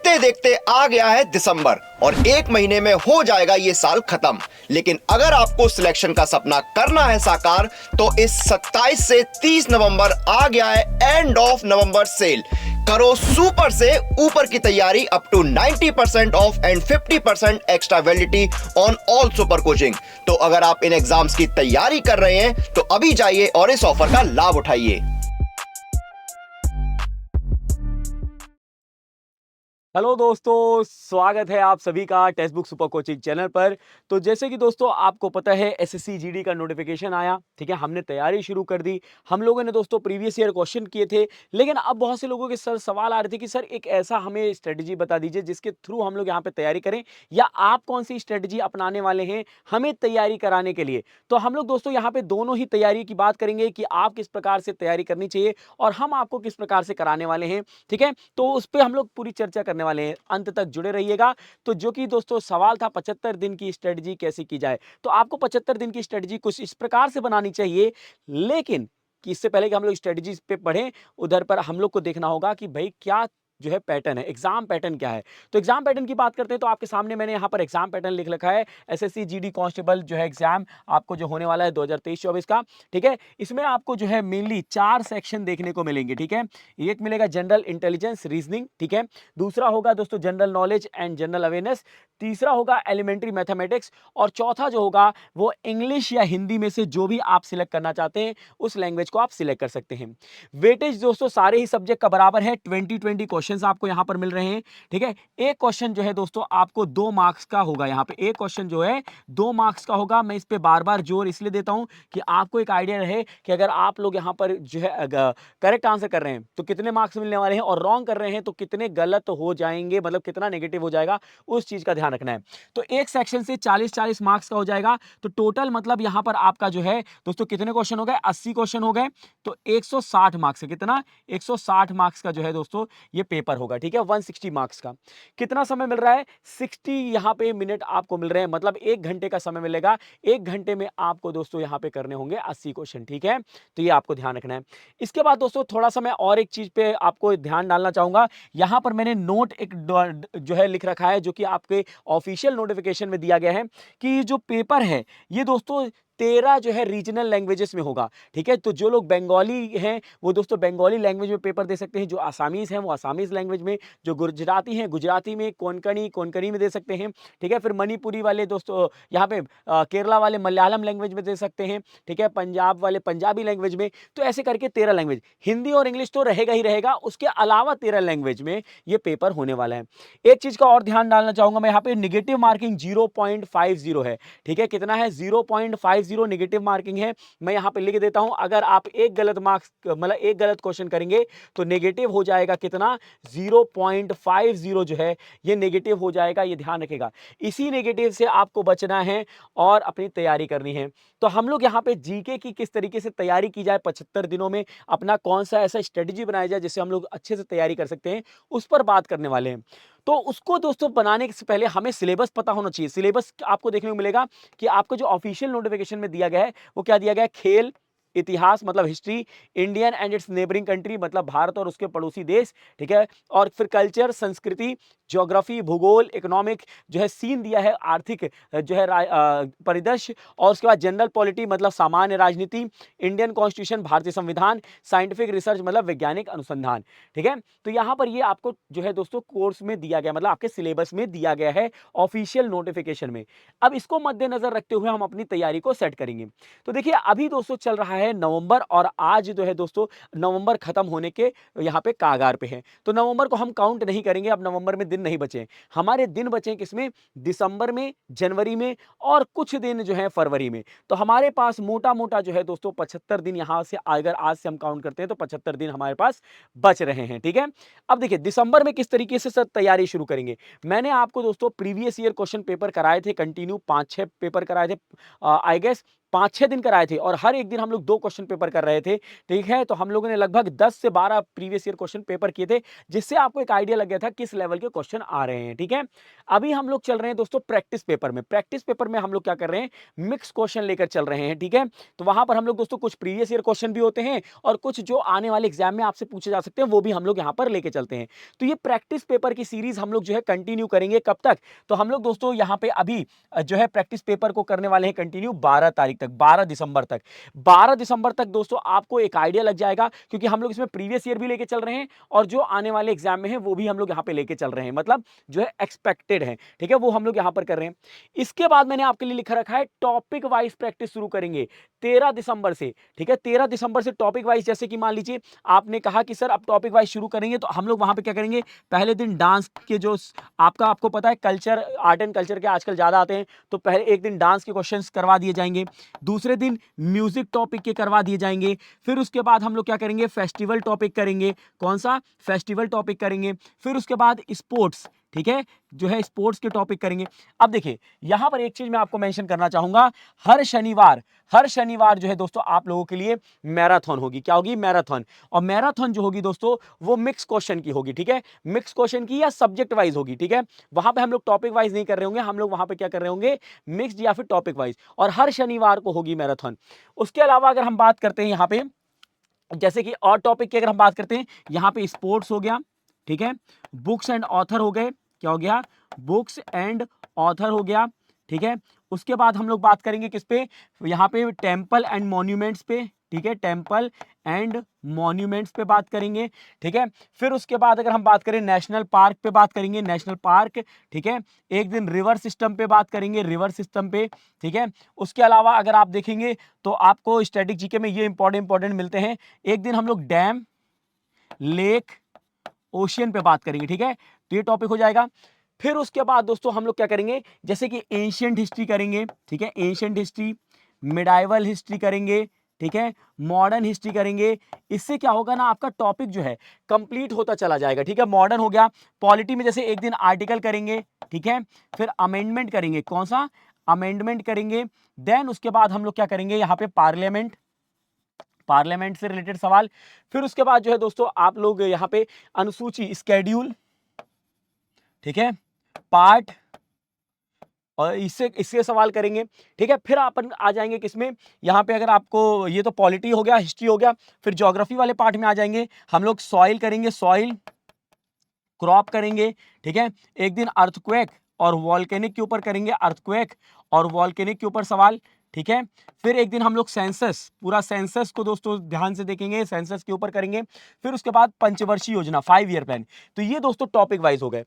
देखते देखते आ गया है दिसंबर और एक महीने में हो जाएगा ये साल खत्म। लेकिन अगर आपको सिलेक्शन का सपना करना है साकार तो इस 27 से 30 नवंबर आ गया है एंड ऑफ नवंबर सेल। करो सुपर से ऊपर की तैयारी up to 90% off and 50% extra validity on all super coaching. तो अगर आप इन एग्जाम्स की तैयारी कर रहे हैं तो अभी जाइए और इस ऑफर का लाभ उठाइए। हेलो दोस्तों, स्वागत है आप सभी का text book super coaching channel पर। तो जैसे कि दोस्तों आपको पता है एसएससी जीडी का नोटिफिकेशन आया, ठीक है। हमने तैयारी शुरू कर दी। हम लोगों ने दोस्तों प्रीवियस ईयर क्वेश्चन किए थे, लेकिन अब बहुत से लोगों के सर सवाल आ रहे थे कि सर एक ऐसा हमें स्ट्रेटजी बता दीजिए जिसके थ्रू हम लोग यहाँ पे तैयारी करें, या आप कौन सी स्ट्रेटजी अपनाने वाले हैं हमें तैयारी कराने के लिए। तो हम लोग दोस्तों यहाँ पे दोनों ही तैयारी की बात करेंगे कि आप किस प्रकार से तैयारी करनी चाहिए और हम आपको किस प्रकार से कराने वाले हैं, ठीक है। तो उस पर हम लोग पूरी चर्चा करने वाले हैं, अंत तक जुड़े रहिएगा। तो जो कि दोस्तों सवाल था 75 दिन की स्ट्रेटजी कैसे की जाए, तो आपको 75 दिन की स्ट्रेटजी कुछ इस प्रकार से बनानी चाहिए। लेकिन कि इससे पहले कि हम लोग स्ट्रेटजी पे पढ़ें, उधर पर हम लोग को देखना होगा कि भाई क्या जो है पैटर्न है, एग्जाम पैटर्न क्या है। तो एग्जाम पैटर्न की बात करते हैं तो आपके सामने मैंने यहाँ पर एग्जाम पैटर्न लिख रखा है। एसएससी जीडी कांस्टेबल जो है एग्जाम आपको जो होने वाला है 2023-24 का, ठीक है। इसमें आपको जो है मेनली 4 सेक्शन देखने को मिलेंगे, ठीक है। एक मिलेगा जनरल इंटेलिजेंस रीजनिंग, ठीक है। दूसरा होगा दोस्तों general knowledge and general awareness. तीसरा होगा एलिमेंट्री मैथमेटिक्स। और चौथा जो होगा वो इंग्लिश या हिंदी में से जो भी आप सिलेक्ट करना चाहते हैं उस लैंग्वेज को आप सिलेक्ट कर सकते हैं। वेटेज दोस्तों सारे ही सब्जेक्ट का बराबर है। 20-20 क्वेश्चंस आपको यहां पर मिल रहे हैं, ठीक है। एक क्वेश्चन जो है दोस्तों आपको 2 मार्क्स का होगा। यहां पे एक क्वेश्चन जो है 2 मार्क्स का होगा। मैं इस पे बार बार जोर इसलिए देता हूं कि आपको एक आइडिया रहे कि अगर आप लोग यहां पर जो है करेक्ट आंसर कर रहे हैं तो कितने मार्क्स मिलने वाले हैं, और रॉन्ग कर रहे हैं तो कितने गलत हो जाएंगे, मतलब कितना नेगेटिव हो जाएगा, उस चीज का ध्यान रखना है। तो एक सेक्शन से 40-40 मार्क्स का हो जाएगा। तो टोटल मतलब यहां पर आपका जो है दोस्तों कितने क्वेश्चन हो गए, 80 क्वेश्चन हो गए। तो 160 मार्क्स है, कितना 160 मार्क्स का जो है दोस्तों ये पेपर होगा, ठीक है। 160 मार्क्स का कितना समय मिल रहा है, 60 यहां पे मिनट आपको मिल रहे हैं, मतलब 1 घंटे का समय मिलेगा। 1 घंटे में आपको दोस्तों यहां पे करने होंगे 80 क्वेश्चन, ठीक है। तो ये आपको ध्यान रखना है। इसके बाद दोस्तों थोड़ा सा मैं और एक चीज पे आपको ध्यान डालना चाहूंगा। यहां पर मैंने नोट एक जो है लिख रखा है, जो कि आपके ऑफिशियल नोटिफिकेशन में दिया गया है कि जो पेपर है ये दोस्तों 13 जो है रीजनल लैंग्वेजेस में होगा, ठीक है। तो जो लोग बंगाली हैं वो दोस्तों बंगाली लैंग्वेज में पेपर दे सकते हैं, जो आसामीज हैं वो आसामीज लैंग्वेज में, जो गुजराती हैं गुजराती में, कोंकणी में दे सकते हैं, ठीक है। फिर मणिपुरी वाले दोस्तों यहाँ पे केरला वाले मलयालम लैंग्वेज में दे सकते हैं, ठीक है। पंजाब वाले पंजाबी लैंग्वेज में। तो ऐसे करके 13 लैंग्वेज, हिंदी और इंग्लिश तो रहेगा ही रहेगा, उसके अलावा 13 लैंग्वेज में ये पेपर होने वाला है। एक चीज का और ध्यान डालना चाहूंगा मैं, यहाँ पे निगेटिव मार्किंग 0.50 है, ठीक है। कितना है, 0.50 निगेटिव मार्किंग है। मैं यहां पे लिख देता हूं, अगर आप एक गलत मार्क्स मतलब एक गलत क्वेश्चन करेंगे तो नेगेटिव हो जाएगा कितना, 0.50 जो है ये नेगेटिव हो जाएगा, ये ध्यान रखेगा। इसी नेगेटिव से आपको बचना है और अपनी तैयारी करनी है। तो हम लोग यहां पे जीके की किस तरीके से तैयारी की जाए 75 दिनों में, अपना कौन सा ऐसा स्ट्रेटजी बनाया जाए जिससे हम लोग अच्छे से तैयारी कर सकते हैं, उस पर बात करने वाले हैं। तो उसको दोस्तों बनाने से पहले हमें सिलेबस पता होना चाहिए। सिलेबस आपको देखने को मिलेगा कि आपको जो ऑफिशियल नोटिफिकेशन में दिया गया है वो क्या दिया गया है, खेल, इतिहास मतलब history, Indian and it's neighbouring country मतलब भारत और उसके पड़ोसी देश, ठीक है। और फिर कल्चर, संस्कृति, ज्योग्राफी, भूगोल, इकोनॉमिक जो है सीन दिया है, आर्थिक जो है परिदृश्य, और उसके बाद जनरल पॉलिटी मतलब सामान्य राजनीति, इंडियन कॉन्स्टिट्यूशन भारतीय संविधान, साइंटिफिक रिसर्च मतलब वैज्ञानिक अनुसंधान, ठीक है। तो यहां पर ये आपको जो है दोस्तों कोर्स में दिया गया, मतलब आपके सिलेबस में दिया गया है ऑफिशियल नोटिफिकेशन में। अब इसको मद्देनजर रखते हुए हम अपनी तैयारी को सेट करेंगे। तो देखिए अभी दोस्तों चल रहा है नवंबर, और आज जो है दोस्तों नवंबर खत्म होने के यहाँ पे कागार पे है। तो नवंबर को हम काउंट नहीं करेंगे, अब नवंबर में दिन नहीं बचे। हमारे दिन बचे किसमें, दिसंबर में, जनवरी में, और कुछ दिन जो है फरवरी में। तो हमारे पास मोटा मोटा जो है दोस्तों 75 दिन, यहां से अगर आज से हम काउंट करते हैं तो 75 दिन हमारे पास बच रहे हैं, ठीक है। अब देखिए दिसंबर में किस तरीके से सर तैयारी शुरू करेंगे। मैंने आपको दोस्तों प्रीवियस ईयर क्वेश्चन पेपर कराए थे, कंटिन्यू 5-6 पेपर कराए थे, आई गेस 5-6 दिन कराए थे और हर एक दिन हम लोग 2 क्वेश्चन पेपर कर रहे थे, ठीक है। तो हम लोगों ने लगभग 10 से 12 प्रीवियस ईयर क्वेश्चन पेपर किए थे, जिससे आपको एक आइडिया लग गया था किस लेवल के क्वेश्चन आ रहे हैं, ठीक है। अभी हम लोग चल रहे हैं दोस्तों प्रैक्टिस पेपर में। प्रैक्टिस पेपर में हम लोग क्या कर रहे हैं, मिक्स क्वेश्चन लेकर चल रहे हैं, ठीक है। तो वहां पर हम लोग दोस्तों कुछ प्रीवियस ईयर क्वेश्चन भी होते हैं और कुछ जो आने वाले एग्जाम में आपसे पूछे जा सकते हैं वो भी हम लोग यहाँ पर लेके चलते हैं। तो ये प्रैक्टिस पेपर की सीरीज हम लोग जो है कंटिन्यू करेंगे। कब तक? तो हम लोग दोस्तों यहाँ पे अभी जो है प्रैक्टिस पेपर को करने वाले हैं कंटिन्यू 12 तारीख तक, 12 दिसंबर तक। 12 दिसंबर तक दोस्तों आपको एक आइडिया लग जाएगा, क्योंकि हम लोग इसमें प्रीवियस ईयर भी लेके चल रहे हैं और जो आने वाले एग्जाम में है वो भी हम लोग यहाँ पे लेके चल रहे हैं, मतलब जो है एक्सपेक्टेड है, ठीक है, वो हम लोग यहाँ पर कर रहे हैं। इसके बाद मैंने आपके लिए लिखा रखा है टॉपिक वाइज प्रैक्टिस शुरू करेंगे 13 दिसंबर से, ठीक है। 13 दिसंबर से टॉपिक वाइज, जैसे कि मान लीजिए आपने कहा कि सर अब टॉपिक वाइज शुरू करेंगे, तो हम लोग वहां पे क्या करेंगे, पहले दिन डांस के जो आपको पता है कल्चर, आर्ट एंड कल्चर के आजकल ज्यादा आते हैं, तो पहले एक दिन डांस के क्वेश्चंस करवा दिए जाएंगे, दूसरे दिन म्यूजिक टॉपिक के करवा दिए जाएंगे, फिर उसके बाद हम लोग क्या करेंगे, फेस्टिवल टॉपिक करेंगे। कौन सा? फेस्टिवल टॉपिक करेंगे। फिर उसके बाद स्पोर्ट्स, ठीक है, जो है स्पोर्ट्स के टॉपिक करेंगे। अब देखिए यहां पर एक चीज मैं आपको मेंशन करना चाहूंगा, हर शनिवार जो है दोस्तों आप लोगों के लिए मैराथन होगी। क्या होगी? मैराथन। और मैराथन जो होगी दोस्तों वो मिक्स क्वेश्चन की होगी, ठीक है, मिक्स क्वेश्चन की या सब्जेक्ट वाइज होगी, ठीक है। वहां पे हम लोग टॉपिक वाइज नहीं कर रहे होंगे, हम लोग वहां पे क्या कर रहे होंगे, मिक्स्ड या फिर टॉपिक वाइज, और हर शनिवार को होगी मैराथन। उसके अलावा अगर हम बात करते हैं यहाँ पे, जैसे कि और टॉपिक की अगर हम बात करते हैं, यहाँ पे स्पोर्ट्स हो गया, ठीक है, बुक्स एंड ऑथर हो गए। क्या हो गया? बुक्स एंड ऑथर हो गया, ठीक है। उसके बाद हम लोग बात करेंगे किस पे, यहाँ पे टेम्पल एंड मॉन्यूमेंट्स पे, ठीक है, टेम्पल एंड मॉन्यूमेंट्स पे बात करेंगे, ठीक है। फिर उसके बाद अगर हम बात करें नेशनल पार्क पे बात करेंगे, नेशनल पार्क, ठीक है। एक दिन रिवर सिस्टम पे बात करेंगे, रिवर सिस्टम पे, ठीक है। उसके अलावा अगर आप देखेंगे तो आपको स्टैटिक जीके में ये इंपॉर्टेंट मिलते हैं। एक दिन हम लोग डैम, लेक, ओशियन पे बात करेंगे, ठीक है, तो ये टॉपिक हो जाएगा। फिर उसके बाद दोस्तों हम लोग क्या करेंगे, जैसे कि एंशिएंट हिस्ट्री करेंगे, ठीक है, एंशिएंट हिस्ट्री, मिडाइवल हिस्ट्री करेंगे, ठीक है, मॉडर्न हिस्ट्री करेंगे। इससे क्या होगा ना, आपका टॉपिक जो है कंप्लीट होता चला जाएगा, ठीक है। मॉडर्न हो गया। पॉलिटी में जैसे एक दिन आर्टिकल करेंगे, ठीक है, फिर अमेंडमेंट करेंगे। कौन सा? अमेंडमेंट करेंगे। देन उसके बाद हम लोग क्या करेंगे, यहाँ पे पार्लियामेंट से रिलेटेड सवाल। फिर उसके बाद जो है दोस्तों आप लोग यहाँ पे अनुसूची, स्केड्यूल, ठीक है, पार्ट, और इससे सवाल करेंगे, ठीक है। फिर अपन आ जाएंगे किसमें, यहाँ पे अगर आपको, ये तो पॉलिटी हो गया, हिस्ट्री हो गया, फिर ज्योग्राफी वाले पार्ट में आ जाएंगे हम लोग। सॉइल करेंगे, सॉइल, क्रॉप करेंगे, ठीक है। एक दिन अर्थक्वेक और वॉल्केनिक के ऊपर करेंगे, अर्थक्वेक और वॉल्केनिक के ऊपर सवाल, ठीक है। फिर एक दिन हम लोग सेंसस, पूरा सेंसस को दोस्तों ध्यान से देखेंगे, सेंसस के ऊपर करेंगे। फिर उसके बाद पंचवर्षीय योजना, 5 ईयर प्लान। तो ये दोस्तों टॉपिक वाइज हो गए।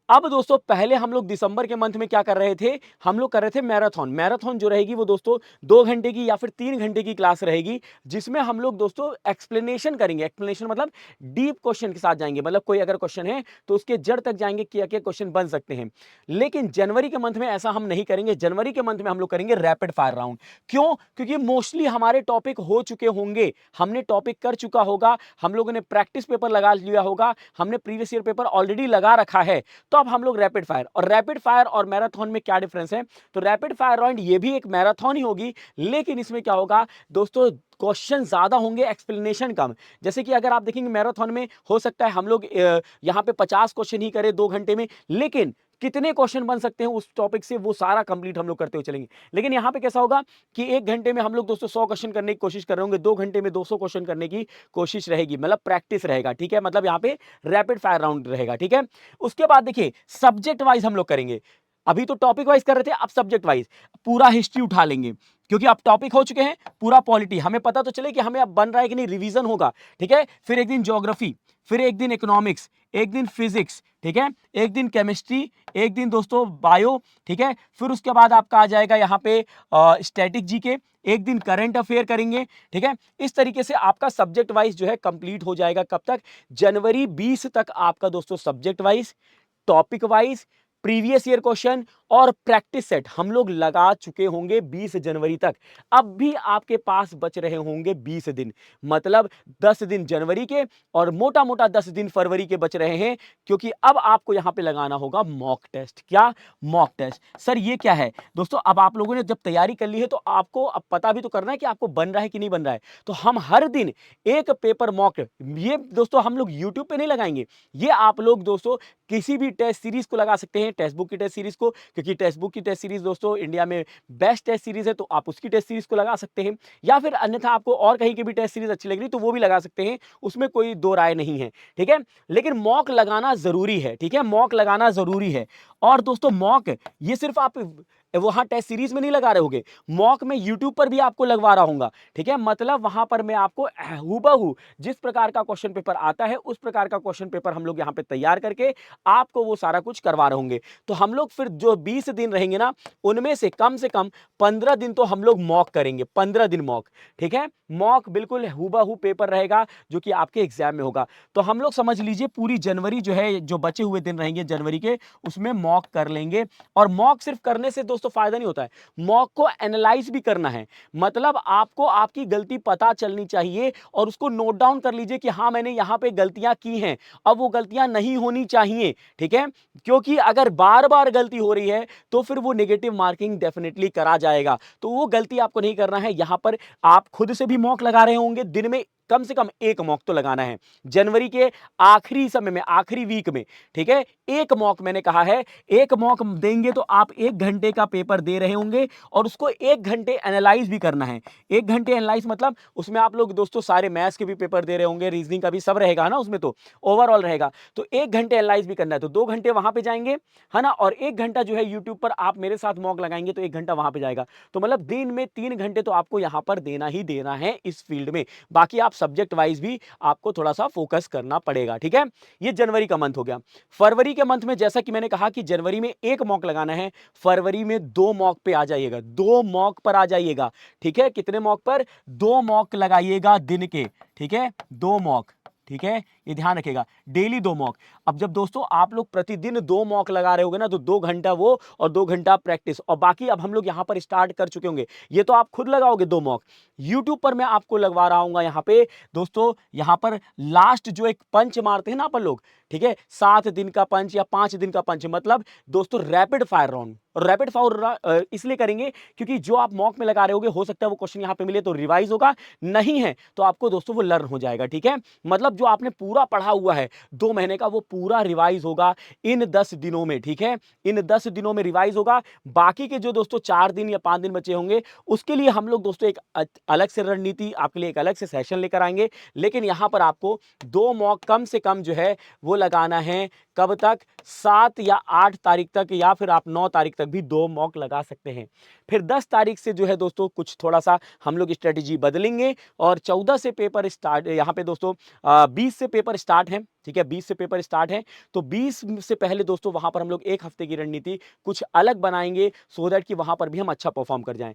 अब दोस्तों पहले हम लोग दिसंबर के मंथ में क्या कर रहे थे, हम लोग कर रहे थे मैराथन। मैराथन जो रहेगी वो दोस्तों 2 घंटे की या फिर 3 घंटे की क्लास रहेगी, जिसमें हम लोग दोस्तों एक्सप्लेनेशन करेंगे। एक्सप्लेनेशन मतलब डीप क्वेश्चन के साथ जाएंगे, मतलब कोई अगर क्वेश्चन है तो उसके जड़ तक जाएंगे, क्या क्या क्वेश्चन बन सकते हैं। लेकिन जनवरी के मंथ में ऐसा हम नहीं करेंगे। जनवरी के मंथ में हम लोग करेंगे रैपिड फायर राउंड। क्यों? क्योंकि मोस्टली हमारे टॉपिक हो चुके होंगे, हमने टॉपिक कर चुका होगा, हम लोगों ने प्रैक्टिस पेपर लगा लिया होगा, हमने प्रीवियस ईयर पेपर ऑलरेडी लगा रखा है। तो अब हम लोग रैपिड फायर, और रैपिड फायर और मैराथन में क्या डिफरेंस है, तो रैपिड फायर राउंड ये भी एक मैराथन ही होगी, लेकिन इसमें क्या होगा दोस्तों, क्वेश्चन ज्यादा होंगे, एक्सप्लेनेशन कम। जैसे कि अगर आप देखेंगे मैराथन में हो सकता है हम लोग यहां पे 50 क्वेश्चन ही करें 2 घंटे में, लेकिन कितने क्वेश्चन बन सकते हैं उस टॉपिक से वो सारा कंप्लीट हम लोग करते हुए चलेंगे। लेकिन यहां पे कैसा होगा कि 1 घंटे में हम लोग दोस्तों 100 क्वेश्चन करने की कोशिश कर रहे होंगे, 2 घंटे में 200 क्वेश्चन करने की कोशिश रहेगी, मतलब प्रैक्टिस रहेगा, ठीक है। मतलब यहाँ पे रैपिड फायर राउंड रहेगा, ठीक है। उसके बाद देखिए सब्जेक्ट वाइज हम लोग करेंगे। अभी तो टॉपिक वाइज कर रहे थे, अब सब्जेक्ट वाइज पूरा हिस्ट्री उठा लेंगे, क्योंकि अब टॉपिक हो चुके हैं, पूरा पॉलिटी हमें पता तो चले कि हमें अब बन रहा है कि नहीं, रिवीजन होगा, ठीक है। फिर एक दिन ज्योग्राफी, फिर एक दिन इकोनॉमिक्स, एक दिन फिजिक्स, ठीक है, एक दिन केमिस्ट्री, एक दिन दोस्तों बायो, ठीक है। फिर उसके बाद आपका आ जाएगा यहाँ पे स्टैटिक जीके, एक दिन करंट अफेयर करेंगे, ठीक है। इस तरीके से आपका सब्जेक्ट वाइज जो है कंप्लीट हो जाएगा। कब तक? जनवरी 20 तक आपका दोस्तों subject wise, topic wise, previous year question और प्रैक्टिस सेट हम लोग लगा चुके होंगे 20 जनवरी तक। अब भी आपके पास बच रहे होंगे 20 दिन, मतलब 10 दिन जनवरी के और मोटा मोटा 10 दिन फरवरी के बच रहे हैं, क्योंकि अब आपको यहां पे लगाना होगा मॉक टेस्ट। क्या? Mock test. सर ये क्या है दोस्तों? अब आप लोगों ने जब तैयारी कर ली है तो आपको अब पता भी तो करना है कि आपको बन रहा है कि नहीं बन रहा है। तो हम हर दिन एक पेपर मॉक, ये दोस्तों हम लोग यूट्यूब पे नहीं लगाएंगे, ये आप लोग दोस्तों किसी भी टेस्ट सीरीज को लगा सकते हैं, टेक्स्ट बुक की टेस्ट सीरीज को, क्योंकि टेक्स्ट बुक की टेस्ट सीरीज दोस्तों इंडिया में बेस्ट टेस्ट सीरीज है, तो आप उसकी टेस्ट सीरीज को लगा सकते हैं, या फिर अन्यथा आपको और कहीं की भी टेस्ट सीरीज अच्छी लग रही तो वो भी लगा सकते हैं, उसमें कोई दो राय नहीं है, ठीक है। लेकिन मॉक लगाना जरूरी है, ठीक है, मॉक लगाना जरूरी है। और दोस्तों मॉक ये सिर्फ आप वहां टेस्ट सीरीज में नहीं लगा रहे होगे, मॉक में यूट्यूब पर भी आपको लगवा रहा हूंगा, ठीक है। मतलब वहां पर मैं आपको हूबहू जिस प्रकार का क्वेश्चन पेपर आता है उस प्रकार का क्वेश्चन पेपर हम लोग यहां पे तैयार करके आपको वो सारा कुछ करवा रहे होंगे। तो हम लोग फिर जो 20 दिन रहेंगे ना, उनमें से कम 15 दिन तो हम लोग मॉक करेंगे, 15 दिन मॉक, ठीक है। मॉक बिल्कुल हूबहू पेपर रहेगा जो कि आपके एग्जाम में होगा। तो हम लोग समझ लीजिए पूरी जनवरी जो है, जो बचे हुए दिन रहेंगे जनवरी के, उसमें मॉक कर लेंगे। और मॉक सिर्फ करने से दोस्तों फायदा नहीं होता है, मॉक को एनालाइज भी करना है। मतलब आपको आपकी गलती पता चलनी चाहिए और उसको नोट डाउन कर लीजिए कि हाँ मैंने यहां पे गलतियां की हैं, अब वो गलतियां नहीं होनी चाहिए, ठीक है। क्योंकि अगर बार बार गलती हो रही है तो फिर वो नेगेटिव मार्किंग डेफिनेटली करा जाएगा, तो वो गलती आपको नहीं करना है। यहां पर आप खुद से भी मॉक लगा रहे होंगे, दिन में कम से कम एक मॉक तो लगाना है जनवरी के आखिरी समय में, आखिरी वीक में, ठीक है। एक मॉक मैंने कहा है, एक मॉक देंगे तो आप 1 घंटे का पेपर दे रहे होंगे और उसको 1 घंटे एनालाइज भी करना है। 1 घंटे एनालाइज मतलब उसमें आप लोग दोस्तों सारे मैथ्स के भी पेपर दे रहे होंगे, रीजनिंग का भी, सब रहेगा ना उसमें, तो ओवरऑल रहेगा। तो 1 घंटे एनालाइज भी करना है, तो 2 घंटे वहां पे जाएंगे, है ना। और 1 घंटा जो है यूट्यूब पर आप मेरे साथ मॉक लगाएंगे तो 1 घंटा वहां पे जाएगा। तो मतलब दिन में 3 घंटे तो आपको यहां पर देना ही देना है इस फील्ड में। बाकी आप सब्जेक्ट वाइज भी आपको थोड़ा सा फोकस करना पड़ेगा, ठीक है। ये जनवरी का मंथ हो गया। फरवरी के मंथ में जैसा कि मैंने कहा कि जनवरी में एक मॉक लगाना है, फरवरी में 2 मॉक पे आ जाइएगा, 2 मॉक पर आ जाइएगा, ठीक है। कितने मॉक पर? 2 मॉक लगाइएगा दिन के, ठीक है, 2 मॉक, ठीक है, ये ध्यान रखिएगा, डेली 2 मॉक। अब जब दोस्तों आप लोग प्रतिदिन 2 मॉक लगा रहे होगे ना, तो 2 घंटा वो और 2 घंटा प्रैक्टिस, और बाकी अब हम लोग यहां पर स्टार्ट कर चुके होंगे। ये तो आप खुद लगाओगे 2 मॉक, यूट्यूब पर मैं आपको लगवा रहा हूं यहां पे दोस्तों। यहां पर लास्ट जो एक पंच मारते हैं ना अपन लोग, ठीक है, 7 दिन का पंच या 5 दिन का पंच, मतलब दोस्तों rapid fire round. Rapid fire इसलिए करेंगे क्योंकि जो आप मॉक में लगा रहे होगे, हो सकता है वो क्वेश्चन यहां पे मिले तो रिवाइज होगा, नहीं है तो आपको दोस्तों वो लर्न हो जाएगा, ठीक है। मतलब जो आपने पूरा पढ़ा हुआ है 2 महीने का, वो पूरा रिवाइज होगा इन 10 दिनों में, ठीक है, इन 10 दिनों में रिवाइज होगा। बाकी के जो दोस्तों 4 दिन या 5 दिन बचे होंगे, उसके लिए हम लोग दोस्तों एक अलग से रणनीति, आपके लिए एक अलग से सेशन लेकर आएंगे। लेकिन यहां पर आपको 2 मॉक कम से कम जो है वो लगाना है। कब तक? 7 या 8 तारीख तक, या फिर आप 9 तारीख तक भी 2 मॉक लगा सकते हैं। फिर 10 तारीख से जो है दोस्तों कुछ थोड़ा सा हम लोग स्ट्रेटेजी बदलेंगे और 14 से पेपर स्टार्ट, यहां पे दोस्तों 20 से पेपर स्टार्ट है, ठीक है, 20 से पेपर स्टार्ट है। तो 20 से पहले दोस्तों वहां पर हम लोग 1 हफ्ते की रणनीति कुछ अलग बनाएंगे, सो दैट कि वहां पर भी हम अच्छा परफॉर्म कर जाएं।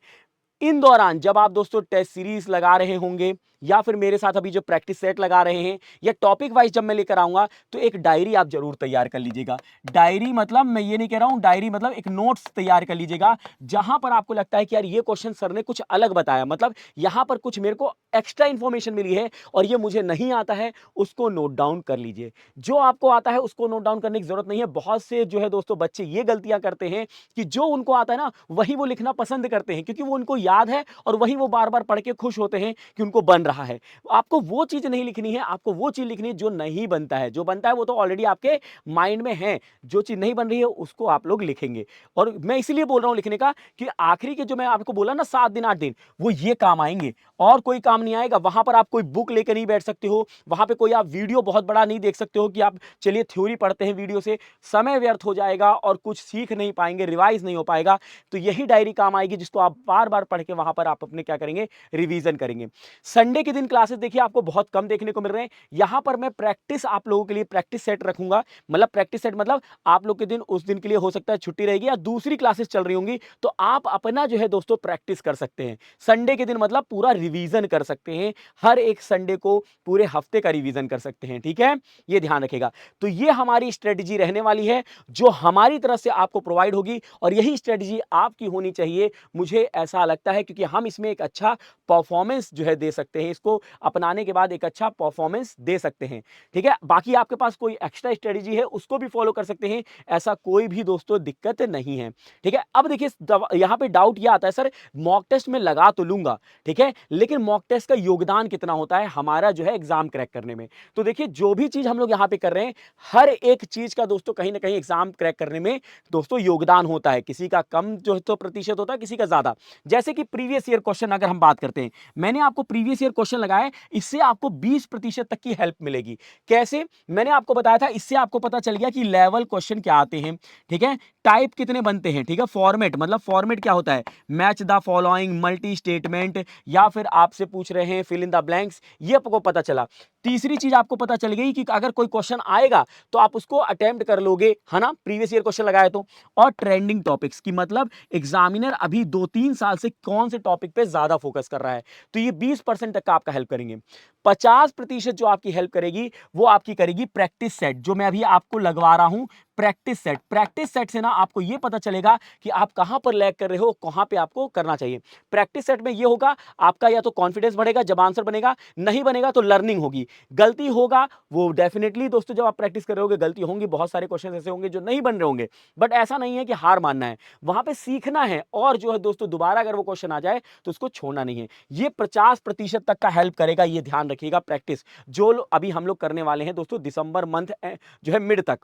इन दौरान जब आप दोस्तों टेस्ट सीरीज लगा रहे होंगे या फिर मेरे साथ अभी जो प्रैक्टिस सेट लगा रहे हैं, या टॉपिक वाइज जब मैं लेकर आऊंगा, तो एक डायरी आप जरूर तैयार कर लीजिएगा। डायरी मतलब मैं ये नहीं कह रहा हूं, डायरी मतलब एक नोट्स तैयार कर लीजिएगा, जहां पर आपको लगता है कि यार ये क्वेश्चन सर ने कुछ अलग बताया, मतलब यहां पर कुछ मेरे को एक्स्ट्रा इंफॉर्मेशन मिली है और ये मुझे नहीं आता है, उसको नोट डाउन कर लीजिए। जो आपको आता है उसको नोट डाउन करने की जरूरत नहीं है। बहुत से जो है दोस्तों बच्चे ये गलतियां करते हैं कि जो उनको आता है ना वही वो लिखना पसंद करते हैं, क्योंकि वो उनको याद है और वही वो बार बार पढ़ के खुश होते हैं कि उनको बन रहा है। आपको वो चीज नहीं लिखनी है, आपको वो चीज लिखनी है जो नहीं बनता है। जो बनता है वो तो ऑलरेडी आपके माइंड में है, जो चीज नहीं बन रही है उसको आप लोग लिखेंगे। और मैं इसलिए बोल रहा हूं लिखने का कि आखिरी के जो मैं आपको बोला ना 7 दिन 8 दिन, वो ये काम आएंगे और कोई काम नहीं आएगा। वहां पर आप कोई बुक लेकर नहीं बैठ सकते हो, वहां पे कोई आप वीडियो बहुत बड़ा नहीं देख सकते हो कि आप चलिए थ्योरी पढ़ते हैं वीडियो से, समय व्यर्थ हो जाएगा और कुछ सीख नहीं पाएंगे, रिवाइज नहीं हो पाएगा। तो यही डायरी काम आएगी जिसको आप बार बार पढ़ के वहां पर आप अपने क्या करेंगे, रिवीजन करेंगे। संडे संडे के दिन क्लासेस देखिए आपको बहुत कम देखने को मिल रहे हैं। यहां पर मैं प्रैक्टिस आप लोगों के लिए प्रैक्टिस सेट रखूंगा। मतलब प्रैक्टिस सेट मतलब आप लोग के दिन उस दिन के लिए हो सकता है छुट्टी रहेगी या दूसरी क्लासेस चल रही होंगी, तो आप अपना जो है दोस्तों प्रैक्टिस कर सकते हैं। संडे के दिन मतलब पूरा रिवीजन कर सकते हैं, हर एक संडे को पूरे हफ्ते का रिवीजन कर सकते हैं। ठीक है, ये ध्यान रखेगा। तो ये हमारी स्ट्रेटजी रहने वाली है जो हमारी तरफ से आपको प्रोवाइड होगी, और यही स्ट्रेटजी आपकी होनी चाहिए, मुझे ऐसा लगता है, क्योंकि हम इसमें एक अच्छा परफॉर्मेंस जो है दे सकते हैं। इसको अपनाने के बाद एक अच्छा परफॉर्मेंस दे सकते हैं। ठीक है, बाकी आपके पास कोई एक्स्ट्रा स्ट्रेटजी है उसको भी फॉलो कर सकते हैं, ऐसा कोई भी दोस्तों दिक्कत नहीं है। ठीक है, अब देखिए यहां पे डाउट यह आता है, सर मॉक टेस्ट में लगा तो लूंगा, ठीक है, लेकिन मॉक टेस्ट का योगदान कितना होता है हमारा जो है एग्जाम क्रैक करने में? तो देखिए जो भी चीज हम लोग यहां पे कर रहे हैं, हर एक चीज का दोस्तों कहीं ना कहीं एग्जाम क्रैक करने में दोस्तों योगदान होता है। किसी का कम जो है तो प्रतिशत होता है, किसी का ज्यादा। जैसे कि प्रीवियस ईयर क्वेश्चन अगर हम बात करते हैं, मैंने आपको प्रीवियस ईयर क्वेश्चन लगाए, इससे आपको 20% तक की हेल्प मिलेगी। कैसे? मैंने आपको बताया था, इससे आपको पता चल गया कि लेवल क्वेश्चन क्या आते हैं। ठीक है, टाइप कितने बनते हैं। ठीक है, फॉर्मेट मतलब फॉर्मेट क्या होता है, match the following, multi statement, या फिर आपसे पूछ रहे हैं फिल इन द ब्लैंक्स, ये आपको पता चला। तीसरी चीज आपको पता चल गई कि अगर कोई क्वेश्चन आएगा तो आप उसको अटेम्प्ट कर लोगे, है ना, प्रीवियस ईयर क्वेश्चन लगाए तो। और ट्रेंडिंग टॉपिक्स की मतलब एग्जामिनर अभी 2-3 साल से कौन से टॉपिक पे ज्यादा फोकस कर रहा है, तो ये 20% तक का आपका हेल्प करेंगे। 50% जो आपकी हेल्प करेगी वो आपकी करेगी प्रैक्टिस सेट, जो मैं अभी आपको लगवा रहा हूं। प्रैक्टिस सेट, प्रैक्टिस सेट से ना आपको यह पता चलेगा कि आप कहां पर लैग कर रहे हो, कहां पे आपको करना चाहिए। प्रैक्टिस सेट में यह होगा, आपका या तो कॉन्फिडेंस बढ़ेगा जब आंसर बनेगा, नहीं बनेगा तो लर्निंग होगी। गलती होगा वो डेफिनेटली दोस्तों, जब आप प्रैक्टिस कर रहे होगे गलती होंगी, बहुत सारे क्वेश्चन ऐसे होंगे जो नहीं बन रहे होंगे, बट ऐसा नहीं है कि हार मानना है, वहां पे सीखना है, और जो है दोस्तों दोबारा अगर वो क्वेश्चन आ जाए तो उसको छोड़ना नहीं है। ये 50% तक का हेल्प करेगा, ये ध्यान रखिएगा। प्रैक्टिस जो अभी हम लोग करने वाले हैं दोस्तों, दिसंबर मंथ जो है मिड तक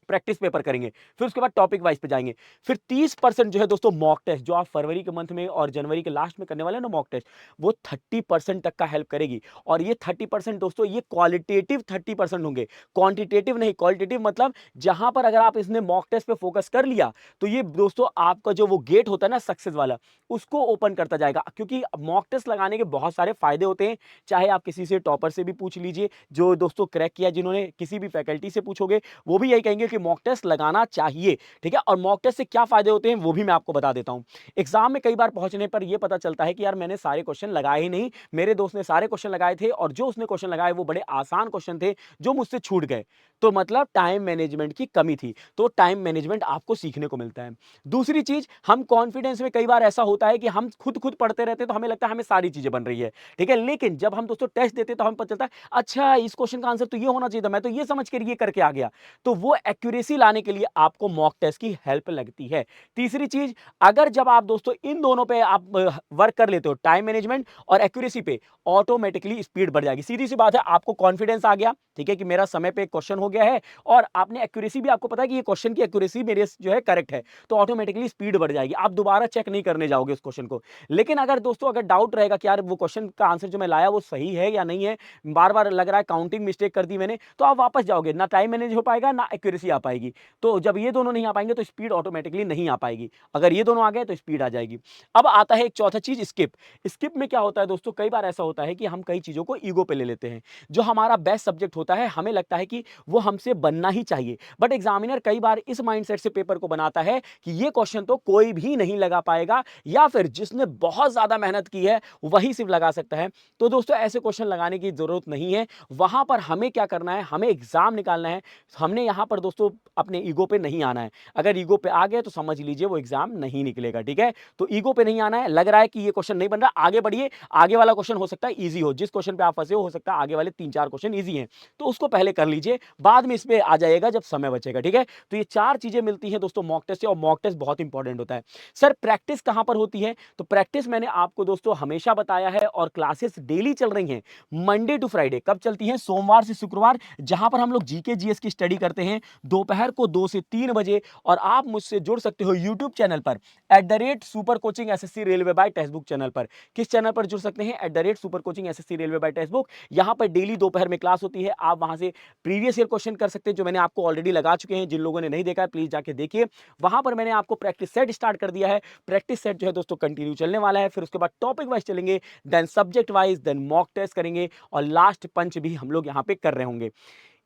प्रैक्टिस पेपर करेंगे, फिर उसके बाद टॉपिक वाइज पे जाएंगे। फिर 30% जो है दोस्तों मॉक टेस्ट, जो आप फरवरी के मंथ में और जनवरी के लास्ट में करने वाले हैं ना मॉक टेस्ट, वो 30% तक का हेल्प करेगी। और ये 30% दोस्तों ये क्वालिटेटिव 30% होंगे, क्वांटिटेटिव नहीं। क्वालिटेटिव मतलब जहां पर अगर आप इसने मॉक टेस्ट पे फोकस कर लिया तो ये दोस्तों आपका जो वो गेट होता है ना सक्सेस वाला, उसको ओपन करता जाएगा। क्योंकि मॉक टेस्ट लगाने के बहुत सारे फायदे होते हैं, चाहे आप किसी से टॉपर से भी पूछ लीजिए, जो दोस्तों क्रैक किया जिन्होंने, किसी भी फैकल्टी से पूछोगे वो भी यही कहेंगे कि मॉक टेस्ट लगाना चाहिए। ठीक है, और मॉक टेस्ट से क्या फायदे होते हैं वो भी मैं आपको बता देता हूं। एग्जाम में कई बार पहुंचने पर यह पता चलता है कि यार मैंने सारे क्वेश्चन लगाए ही नहीं, मेरे दोस्त ने सारे क्वेश्चन लगाए थे, और जो उसने क्वेश्चन लगाए वो बड़े आसान क्वेश्चन थे जो मुझसे छूट गए। तो मतलब टाइम मैनेजमेंट की कमी थी। तो टाइम मैनेजमेंट आपको सीखने को मिलता है। दूसरी चीज, हम कॉन्फिडेंस में कई बार ऐसा होता है कि हम खुद पढ़ते रहते हैं तो हमें लगता है हमें सारी चीजें बन रही है। ठीक है, लेकिन जब हम दोस्तों टेस्ट देते हैं तो हमें पता चलता है अच्छा इस क्वेश्चन का आंसर तो ये होना चाहिए था, मैं तो ये समझ कर ये करके आ गया। तो वो एक्यूरेसी लाने के लिए आपको मॉक टेस्ट की हेल्प लगती है। तीसरी चीज, अगर जब आप दोस्तों इन दोनों पे आप वर्क कर लेते हो, टाइम मैनेजमेंट और एक्यूरेसी पे, ऑटोमेटिकली स्पीड बढ़ जाएगी। सीधी सी बात है, आपको कॉन्फिडेंस आ गया, ठीक है, कि मेरा समय पे क्वेश्चन हो गया है, और आपने एक्यूरेसी भी, आपको पता है कि ये क्वेश्चन की एक्यूरेसी मेरे जो है करेक्ट है, तो ऑटोमेटिकली स्पीड बढ़ जाएगी। आप दोबारा चेक नहीं करने जाओगे उस क्वेश्चन को। लेकिन अगर दोस्तों अगर डाउट रहेगा कि यार वो क्वेश्चन का आंसर जो मैं लाया वो सही है या नहीं है, बार बार लग रहा है काउंटिंग मिस्टेक कर दी मैंने, तो आप वापस जाओगे, ना टाइम मैनेज हो पाएगा ना एक्यूरेसी आ पाएगी। तो जब ये दोनों नहीं आ पाएंगे तो स्पीड ऑटोमेटिकली नहीं आ पाएगी। अगर ये दोनों आ गए तो स्पीड आ जाएगी। अब आता है एक चौथा चीज, स्किप। स्किप में क्या होता है दोस्तों, कई बार ऐसा होता है कि हम कई चीजों को ईगो पे ले लेते हैं। जो हमारा बेस्ट सब्जेक्ट होता है हमें लगता है कि वो हमसे बनना ही चाहिए, बट एग्जामिनर कई बार इस माइंडसेट से पेपर को बनाता है कि ये क्वेश्चन तो कोई भी नहीं लगा पाएगा, या फिर जिसने बहुत ज्यादा मेहनत की है वही सिर्फ लगा सकता है। तो दोस्तों ऐसे क्वेश्चन लगाने की जरूरत नहीं है। वहां पर हमें क्या करना है, हमें एग्जाम निकालना है। हमने यहां पर दोस्तों अपने ईगो पे नहीं आना है। अगर ईगो पे आ गए तो समझ लीजिए वो एग्जाम नहीं निकलेगा। ठीक है, तो ईगो पे नहीं आना है। लग रहा है कि ये क्वेश्चन नहीं बन रहा, आगे बढ़िए, आगे वाला क्वेश्चन हो सकता है इजी हो, जिस क्वेश्चन पे आप फंसे हो सकता है आगे वाले 3-4 क्वेश्चन इजी हैं, तो उसको पहले कर लीजिए, बाद में इस पे आ जाएगा जब समय बचेगा। ठीक है, तो ये 4 चीजें मिलती हैं दोस्तों मॉक टेस्ट से, और मॉक टेस्ट बहुत इंपॉर्टेंट होता है। सर प्रैक्टिस कहां पर होती है, तो प्रैक्टिस मैंने आपको दोस्तों हमेशा बताया है, और क्लासेस डेली चल रही हैं, मंडे टू फ्राइडे। कब चलती हैं, सोमवार से शुक्रवार, जहां पर हम लोग जीके जीएस की स्टडी करते हैं दोपहर को 2 से 3 बजे। और आप मुझसे जुड़ सकते हो यूट्यूब चैनल पर @super coaching SSC railway by text book channel पर। किस चैनल पर जुड़ सकते हैं, @super coaching SSC railway by text book. यहां पर डेली दोपहर में क्लास होती है। आप वहां से प्रीवियस ईयर क्वेश्चन क्वेश्चन कर सकते हैं जो मैंने आपको ऑलरेडी लगा चुके हैं। जिन लोगों ने नहीं देखा है प्लीज जाके देखिए, वहां पर मैंने आपको प्रैक्टिस सेट स्टार्ट कर दिया है। प्रैक्टिस सेट जो है दोस्तों कंटिन्यू चलने वाला है, फिर उसके बाद टॉपिक वाइज चलेंगे, then subject wise, then mock test करेंगे और लास्ट पंच भी हम लोग यहाँ पे कर रहे होंगे।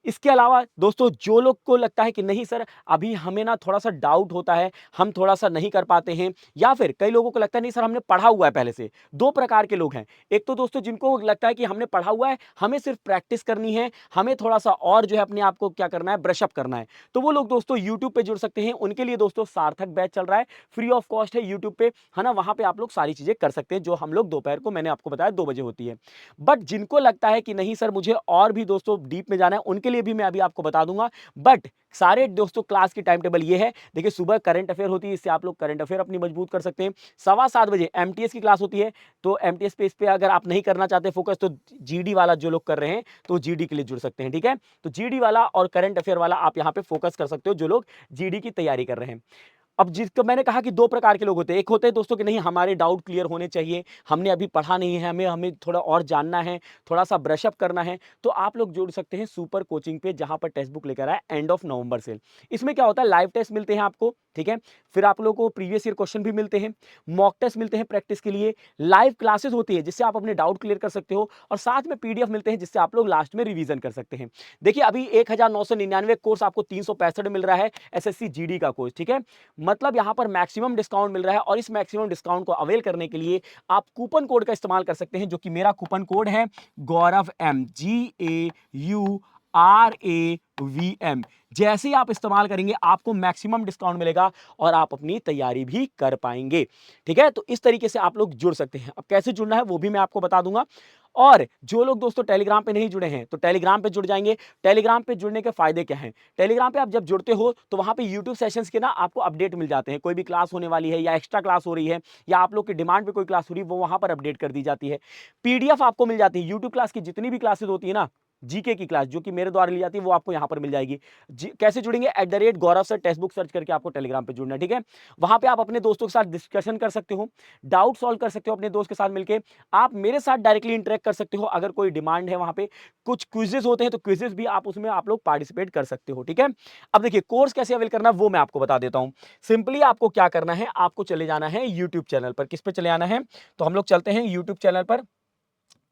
इसके अलावा दोस्तों जो लोग को लगता है कि नहीं सर अभी हमें ना थोड़ा सा डाउट होता है, हम थोड़ा सा नहीं कर पाते हैं, या फिर कई लोगों को लगता है नहीं सर हमने पढ़ा हुआ है पहले से। दो प्रकार के लोग हैं। एक तो दोस्तों जिनको लगता है कि हमने पढ़ा हुआ है, हमें सिर्फ प्रैक्टिस करनी है, हमें थोड़ा सा और जो है अपने आप को क्या करना है, ब्रशअप करना है। तो वो लोग दोस्तों यूट्यूब पे जुड़ सकते हैं। उनके लिए दोस्तों सार्थक बैच चल रहा है, फ्री ऑफ कॉस्ट है यूट्यूब पे, है ना। वहां पे आप लोग सारी चीजें कर सकते हैं जो हम लोग दोपहर को मैंने आपको बताया 2 बजे होती है। बट जिनको लगता है कि नहीं सर मुझे और भी दोस्तों डीप में जाना है, उनके लिए भी मैं अभी आपको बता दूंगा। बट सारे दोस्तों क्लास की टाइम टेबल ये है, देखिए सुबह करंट अफेयर होती है, इससे आप लोग करंट अफेयर अपनी मजबूत कर सकते हैं। 7:15 बजे एमटीएस की क्लास होती है, तो एमटीएस पे इस पे अगर आप नहीं करना चाहते फोकस, तो जीडी वाला जो लोग कर रहे हैं तो जीडी के लिए जुड़ सकते हैं, ठीक है। तो जीडी वाला और करंट अफेयर वाला आप यहाँ पे फोकस कर सकते हो, जो लोग जीडी की तैयारी कर रहे हैं। अब जिसको मैंने कहा कि दो प्रकार के लोग होते हैं। एक होते हैं दोस्तों कि नहीं हमारे डाउट क्लियर होने चाहिए, हमने अभी पढ़ा नहीं है, हमें हमें थोड़ा और जानना है, थोड़ा सा ब्रशअप करना है, तो आप लोग जुड़ सकते हैं सुपर कोचिंग पे, जहां पर टेक्स्ट बुक लेकर आए एंड ऑफ नवंबर से। इसमें क्या होता है, लाइव टेस्ट मिलते हैं आपको, ठीक है। फिर आप लोगों को प्रीवियस ईयर क्वेश्चन भी मिलते हैं, मॉक टेस्ट मिलते हैं प्रैक्टिस के लिए, लाइव क्लासेस होती है जिससे आप अपने डाउट क्लियर कर सकते हो, और साथ में पीडीएफ मिलते हैं जिससे आप लोग लास्ट में रिवीजन कर सकते हैं। देखिए अभी 1999 कोर्स आपको 365 मिल रहा है, एसएससी जीडी का कोर्स, ठीक है। मतलब यहां पर मैक्सिमम डिस्काउंट मिल रहा है, और इस मैक्सिमम डिस्काउंट को अवेल करने के लिए आप कूपन कोड का इस्तेमाल कर सकते हैं, जो कि मेरा कूपन कोड है गौरव एम, GAURAVM। जैसे ही आप इस्तेमाल करेंगे आपको मैक्सिमम डिस्काउंट मिलेगा और आप अपनी तैयारी भी कर पाएंगे, ठीक है। तो इस तरीके से आप लोग जुड़ सकते हैं। अब कैसे जुड़ना है वो भी मैं आपको बता दूंगा। और जो लोग दोस्तों टेलीग्राम पे नहीं जुड़े हैं तो टेलीग्राम पे जुड़ जाएंगे। टेलीग्राम पे जुड़ने के फायदे क्या हैं, टेलीग्राम पे आप जब जुड़ते हो तो वहां पे यूट्यूब सेशंस के ना आपको अपडेट मिल जाते हैं। कोई भी क्लास होने वाली है या एक्स्ट्रा क्लास हो रही है या आप लोग की डिमांड पे कोई क्लास हो रही है, वो वहां पर अपडेट कर दी जाती है। पीडीएफ आपको मिल जाती है यूट्यूब क्लास की, जितनी भी क्लासेस होती है ना, जीके की क्लास जो कि मेरे द्वारा ली जाती है, वो आपको यहां पर मिल जाएगी। कैसे जुड़ेंगे, @गौरव सर टेक्स्ट बुक सर्च करके आपको टेलीग्राम पे जुड़ना है, ठीक है। वहां पे आप अपने दोस्तों के साथ डिस्कशन कर सकते हो, डाउट सॉल्व कर सकते हो अपने दोस्त के साथ मिलकर। आप मेरे साथ डायरेक्टली इंटरेक्ट कर सकते हो, अगर कोई डिमांड है वहां पे। कुछ क्विजेस होते हैं तो क्विजेस भी आप उसमें आप लोग पार्टिसिपेट कर सकते हो, ठीक है। अब देखिए कोर्स कैसे अवेल करना है वो मैं आपको बता देता हूं। सिंपली आपको क्या करना है, आपको चले जाना है यूट्यूब चैनल पर। किस पे चले जाना है, तो हम लोग चलते हैं यूट्यूब चैनल पर।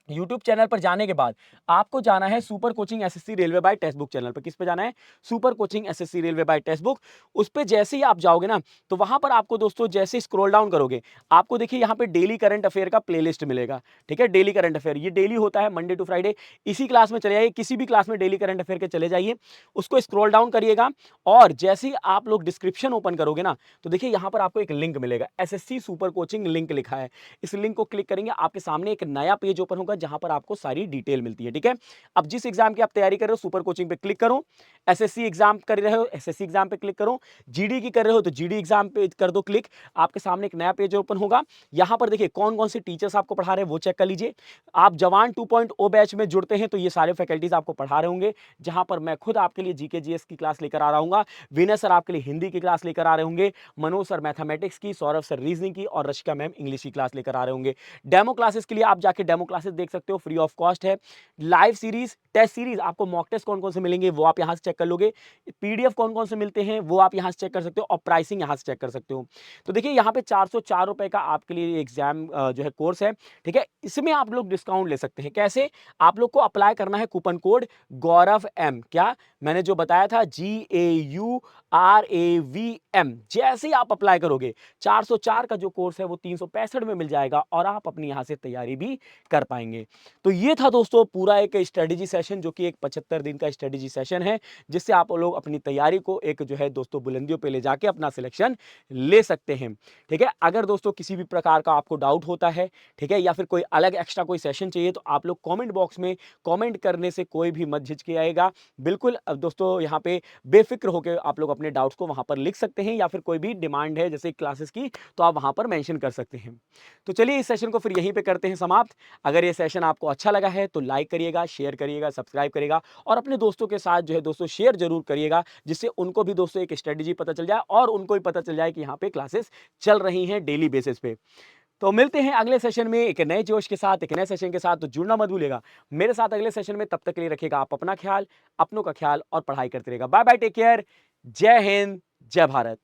यूट्यूब चैनल पर जाने के बाद आपको जाना है super coaching SSC railway by text book channel पर। किस पे जाना है, super coaching SSC railway by text book. उस पे जैसे ही आप जाओगे ना, तो वहां पर आपको दोस्तों जैसे स्क्रॉल डाउन करोगे, आपको देखिए यहाँ पे डेली करंट अफेयर का प्लेलिस्ट मिलेगा, ठीक है। डेली करंट अफेयर ये डेली होता है, मंडे टू फ्राइडे। इसी क्लास में चले जाइए, किसी भी क्लास में डेली करंट अफेयर के चले जाइए, उसको स्क्रॉल डाउन करिएगा, और जैसे ही आप लोग डिस्क्रिप्शन ओपन करोगे ना, तो देखिए यहाँ पर आपको एक लिंक मिलेगा, एसएससी सुपर कोचिंग लिंक लिखा है। इस लिंक को क्लिक करेंगे, आपके सामने एक नया पेज ओपन होगा जहां पर आपको सारी डिटेल मिलती है, ठीक है। अब जिस एग्जाम की आप तैयारी कर रहे हो सुपर कोचिंग पे क्लिक करो, एसएससी एग्जाम कर रहे हो एसएससी एग्जाम पे क्लिक करो, जीडी की कर रहे हो तो जीडी एग्जाम पे कर दो क्लिक। आपके सामने एक नया पेज ओपन होगा, यहां पर देखिए कौन कौन से टीचर्स आपको पढ़ा रहे हैं वो चेक कर लीजिए। आप जवान 2.0 बैच में जुड़ते हैं तो ये सारे फैकल्टीज आपको पढ़ा रहे होंगे, जहां पर मैं खुद आपके लिए जीके जीएस की क्लास लेकर आ रहा हूँ। विनय सर आपके लिए हिंदी की क्लास लेकर आ रहे होंगे, मनोज सर मैथमेटिक्स की, सौरभ सर रीजनिंग की, और रशिका मैम इंग्लिश की क्लास लेकर आ रहे होंगे। डेमो क्लासेस के लिए आप जाके डेमो क्लासेस देख सकते हो, फ्री ऑफ कॉस्ट है। लाइव सीरीज, टेस्ट सीरीज, आपको मॉक टेस्ट कौन कौन से मिलेंगे वो आप यहां से चेक कर लोगे। पीडीएफ कौन कौन से मिलते हैं वो आप यहां से चेक कर सकते हो, और प्राइसिंग यहां से चेक कर सकते हो। तो देखिए यहां पे 404 रुपए का आपके लिए एग्जाम जो है कोर्स है, ठीक है। इसमें आप लोग डिस्काउंट ले सकते हैं। कैसे, आप लोग को अप्लाई करना है कूपन कोड गौरव एम, क्या मैंने जो बताया था GAURAVM। जैसे ही आप अप्लाई करोगे 404 का जो कोर्स है वो 365 में मिल जाएगा, और आप अपनी यहां से तैयारी भी कर पाएंगे। तो ये था दोस्तों पूरा एक स्ट्रेटेजी सेशन, जो कि एक 75 दिन का स्ट्रेटेजी सेशन है, जिससे आप लोग अपनी तैयारी को एक जो है दोस्तों बुलंदियों पे ले जाके अपना सिलेक्शन ले सकते हैं, ठीक है। अगर दोस्तों किसी भी प्रकार का आपको डाउट होता है, ठीक है, या फिर कोई अलग एक्स्ट्रा कोई सेशन चाहिए, तो आप लोग कमेंट बॉक्स में कमेंट करने से कोई भी मत झिझकिएगा। बिल्कुल अब दोस्तों यहाँ पे बेफिक्र होकर आप लोग अपने डाउट्स को वहां पर लिख सकते हैं, या फिर कोई भी डिमांड है जैसे क्लासेस की तो आप वहां पर मेंशन कर सकते हैं। तो चलिए इस सेशन को फिर यहीं पे करते हैं समाप्त। अगर ये सेशन आपको अच्छा लगा है तो लाइक करिएगा, शेयर करिएगा, सब्सक्राइब करिएगा, और अपने दोस्तों के साथ जो है दोस्तों शेयर जरूर करिएगा, जिससे उनको भी दोस्तों एक स्ट्रेटेजी पता चल जाए, और उनको भी पता चल जाए कि यहाँ पे क्लासेस चल रही हैं डेली बेसिस पे। तो मिलते हैं अगले सेशन में एक नए जोश के साथ, एक नए सेशन के साथ। तो जुड़ना मत भूलिएगा मेरे साथ अगले सेशन में। तब तक के लिए रखिएगा आप अपना ख्याल, अपनों का ख्याल और पढ़ाई करते रहिएगा। बाय बाय, टेक केयर, जय हिंद, जय भारत।